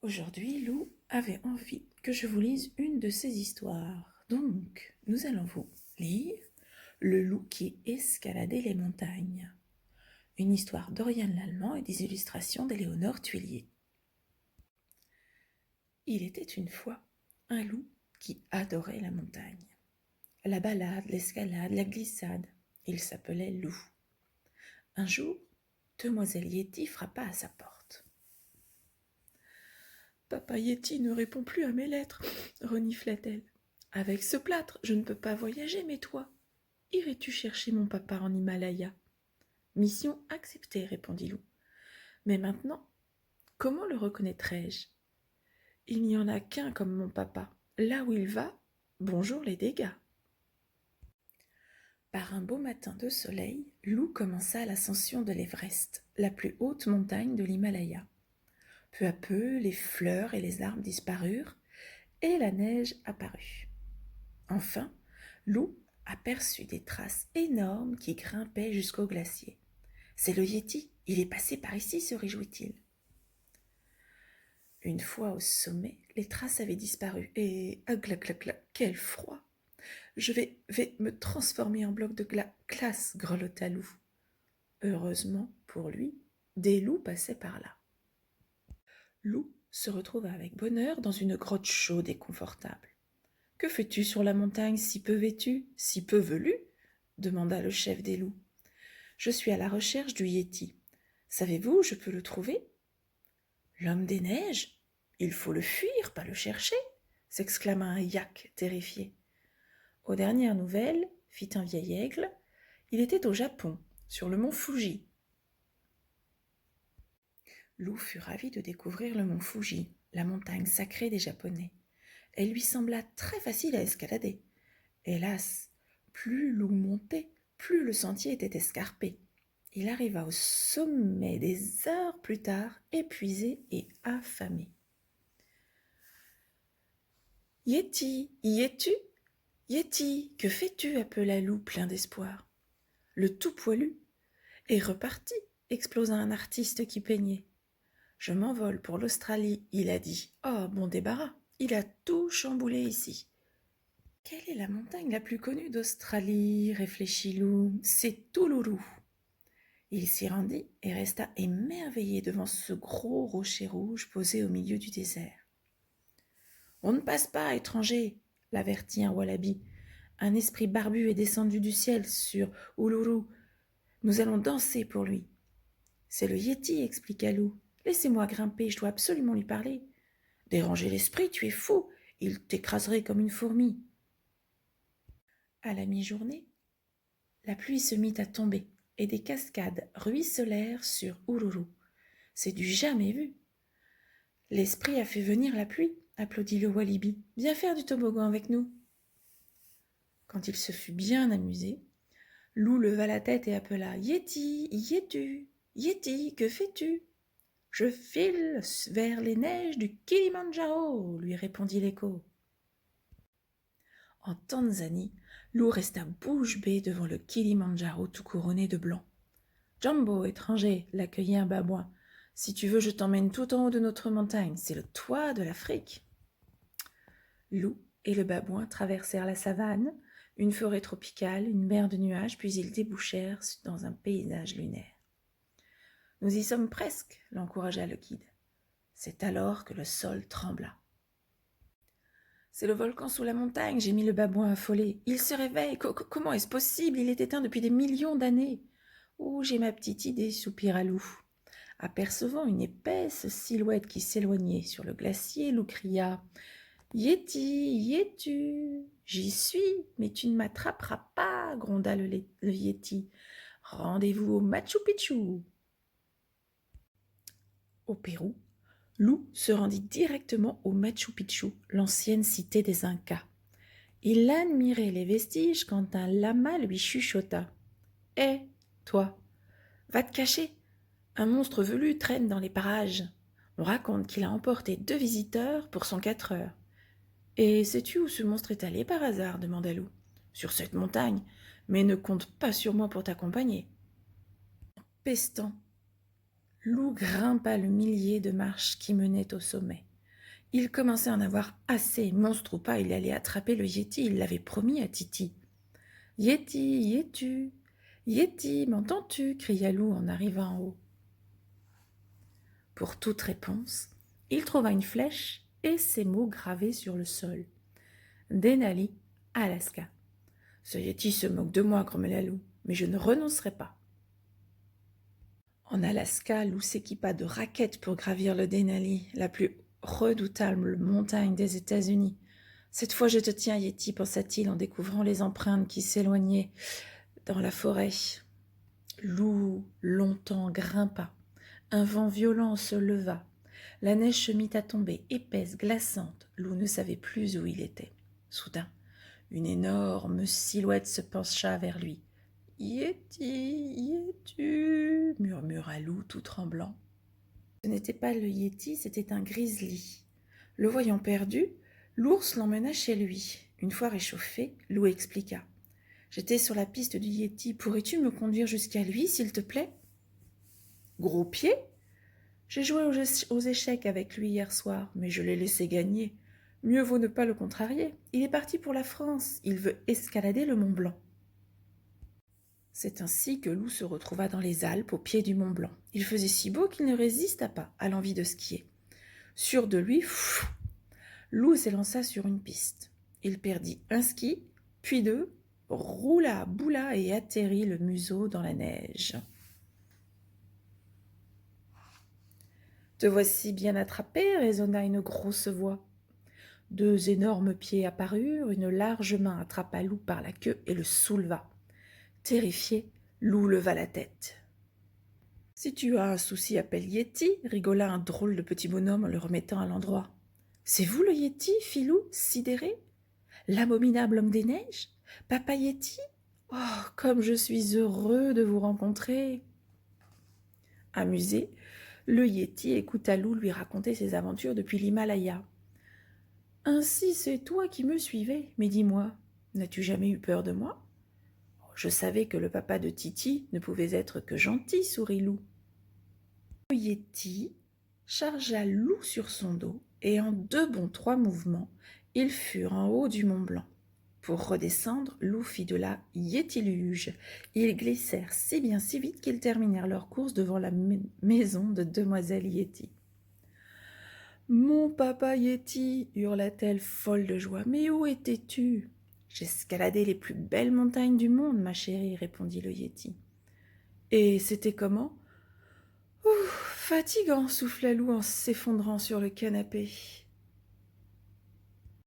Aujourd'hui, Lou avait envie que je vous lise une de ses histoires. Donc, nous allons vous lire Le loup qui escaladait les montagnes. Une histoire d'Oriane Lallemand et des illustrations d'Éléonore Tuillier. Il était une fois un loup qui adorait la montagne. La balade, l'escalade, la glissade. Il s'appelait Loup. Un jour, demoiselle Yeti frappa à sa porte. Papa Yeti ne répond plus à mes lettres, renifla-t-elle. Avec ce plâtre, je ne peux pas voyager, mais toi, irais-tu chercher mon papa en Himalaya? Mission acceptée, répondit Loup. Mais maintenant, comment le reconnaîtrais-je? Il n'y en a qu'un comme mon papa. Là où il va, bonjour les dégâts. Par un beau matin de soleil, Loup commença l'ascension de l'Everest, la plus haute montagne de l'Himalaya. Peu à peu, les fleurs et les arbres disparurent, et la neige apparut. Enfin, Loup aperçut des traces énormes qui grimpaient jusqu'au glacier. C'est le Yéti, il est passé par ici, se réjouit-il. Une fois au sommet, les traces avaient disparu et quel froid! Je vais me transformer en bloc de glace, grelotta Loup. Heureusement pour lui, des loups passaient par là. Loup se retrouva avec bonheur dans une grotte chaude et confortable. Que fais-tu sur la montagne si peu vêtue, si peu velue? Demanda le chef des loups. Je suis à la recherche du Yéti. Savez-vous où je peux le trouver? L'homme des neiges? Il faut le fuir, pas le chercher, s'exclama un yak terrifié. Aux dernières nouvelles, fit un vieil aigle, il était au Japon, sur le mont Fuji. Loup fut ravi de découvrir le mont Fuji, la montagne sacrée des Japonais. Elle lui sembla très facile à escalader. Hélas, plus Loup montait, plus le sentier était escarpé. Il arriva au sommet des heures plus tard, épuisé et affamé. « Yéti, y es-tu? Yéti, que fais-tu » appela Loup plein d'espoir. Le tout poilu est reparti, explosa un artiste qui peignait. « Je m'envole pour l'Australie, il a dit. Oh, bon débarras, il a tout chamboulé ici. » Quelle est la montagne la plus connue d'Australie? Réfléchit Loup. C'est Uluru. Il s'y rendit et resta émerveillé devant ce gros rocher rouge posé au milieu du désert. On ne passe pas, étranger, l'avertit un wallaby. Un esprit barbu est descendu du ciel sur Uluru. Nous allons danser pour lui. C'est le Yéti, expliqua Loup. Laissez-moi grimper, je dois absolument lui parler. Déranger l'esprit, tu es fou, il t'écraserait comme une fourmi. À la mi-journée, la pluie se mit à tomber et des cascades ruisselèrent sur Uluru. C'est du jamais vu. L'esprit a fait venir la pluie, applaudit le wallaby. Viens faire du toboggan avec nous. Quand il se fut bien amusé, Loup leva la tête et appela Yéti, y es-tu? Yéti, que fais-tu? Je file vers les neiges du Kilimandjaro, lui répondit l'écho. En Tanzanie, Loup resta bouche bée devant le Kilimandjaro tout couronné de blanc. Jumbo, étranger, l'accueillit un babouin. Si tu veux, je t'emmène tout en haut de notre montagne, c'est le toit de l'Afrique. Loup et le babouin traversèrent la savane, une forêt tropicale, une mer de nuages, puis ils débouchèrent dans un paysage lunaire. Nous y sommes presque, l'encouragea le guide. C'est alors que le sol trembla. C'est le volcan sous la montagne, gémit le babouin affolé. Il se réveille. Comment est-ce possible? Il est éteint depuis des millions d'années. Oh, j'ai ma petite idée, soupira Loup. Apercevant une épaisse silhouette qui s'éloignait sur le glacier, Loup cria « Yéti, y es-tu? J'y suis, mais tu ne m'attraperas pas » gronda le Yéti. « Rendez-vous au Machu Picchu » Au Pérou, Loup se rendit directement au Machu Picchu, l'ancienne cité des Incas. Il admirait les vestiges quand un lama lui chuchota. « Hé, toi, va te cacher. Un monstre velu traîne dans les parages. On raconte qu'il a emporté 2 visiteurs pour son 4 heures. » « Et sais-tu où ce monstre est allé par hasard » demanda Loup. « Sur cette montagne, mais ne compte pas sur moi pour t'accompagner. » Pestant, Loup grimpa le millier de marches qui menaient au sommet. Il commençait à en avoir assez. Monstre ou pas, il allait attraper le Yéti, il l'avait promis à Titi. « Yéti, y es-tu? Yéti, m'entends-tu » cria Lou en arrivant en haut. Pour toute réponse, il trouva une flèche et ces mots gravés sur le sol. « Denali, Alaska. » « Ce Yéti se moque de moi, grommela Lou, mais je ne renoncerai pas. » En Alaska, Lou s'équipa de raquettes pour gravir le Denali, la plus redoutable montagne des États-Unis. « Cette fois je te tiens, Yéti, pensa-t-il en découvrant les empreintes qui s'éloignaient dans la forêt. Lou longtemps grimpa. Un vent violent se leva. La neige se mit à tomber, épaisse, glaçante. Lou ne savait plus où il était. Soudain, une énorme silhouette se pencha vers lui. « Yéti, y es-tu » murmura Lou tout tremblant. Ce n'était pas le Yéti, c'était un grizzly. Le voyant perdu, l'ours l'emmena chez lui. Une fois réchauffé, Lou expliqua. « J'étais sur la piste du Yéti. Pourrais-tu me conduire jusqu'à lui, s'il te plaît ?»« Gros pied ? J'ai joué aux échecs avec lui hier soir, mais je l'ai laissé gagner. Mieux vaut ne pas le contrarier. Il est parti pour la France. Il veut escalader le Mont Blanc. » C'est ainsi que Lou se retrouva dans les Alpes, au pied du Mont Blanc. Il faisait si beau qu'il ne résista pas à l'envie de skier. Sûr de lui, Lou s'élança sur une piste. Il perdit un ski, puis deux, roula, boula et atterrit le museau dans la neige. « Te voici bien attrapé » résonna une grosse voix. Deux énormes pieds apparurent, une large main attrapa Lou par la queue et le souleva. Terrifié, Lou leva la tête. « Si tu as un souci, appelle Yéti » rigola un drôle de petit bonhomme en le remettant à l'endroit. « C'est vous le Yéti » fit Lou, sidéré. « L'abominable homme des neiges ? Papa Yéti ? Oh, comme je suis heureux de vous rencontrer !» Amusé, le Yéti écouta Lou lui raconter ses aventures depuis l'Himalaya. « Ainsi c'est toi qui me suivais, mais dis-moi, n'as-tu jamais eu peur de moi ? » Je savais que le papa de Titi ne pouvait être que gentil, sourit Lou. Le Yéti chargea Lou sur son dos et en 2 bons 3 mouvements, ils furent en haut du Mont Blanc. Pour redescendre, Lou fit de la yétiluge. Ils glissèrent si bien si vite qu'ils terminèrent leur course devant la maison de demoiselle Yéti. « Mon papa Yéti » hurla-t-elle folle de joie. « Mais où étais-tu » ? « J'escaladais les plus belles montagnes du monde, ma chérie, » répondit le Yéti. « Et c'était comment ?»« Ouf, fatigant » souffla Lou en s'effondrant sur le canapé.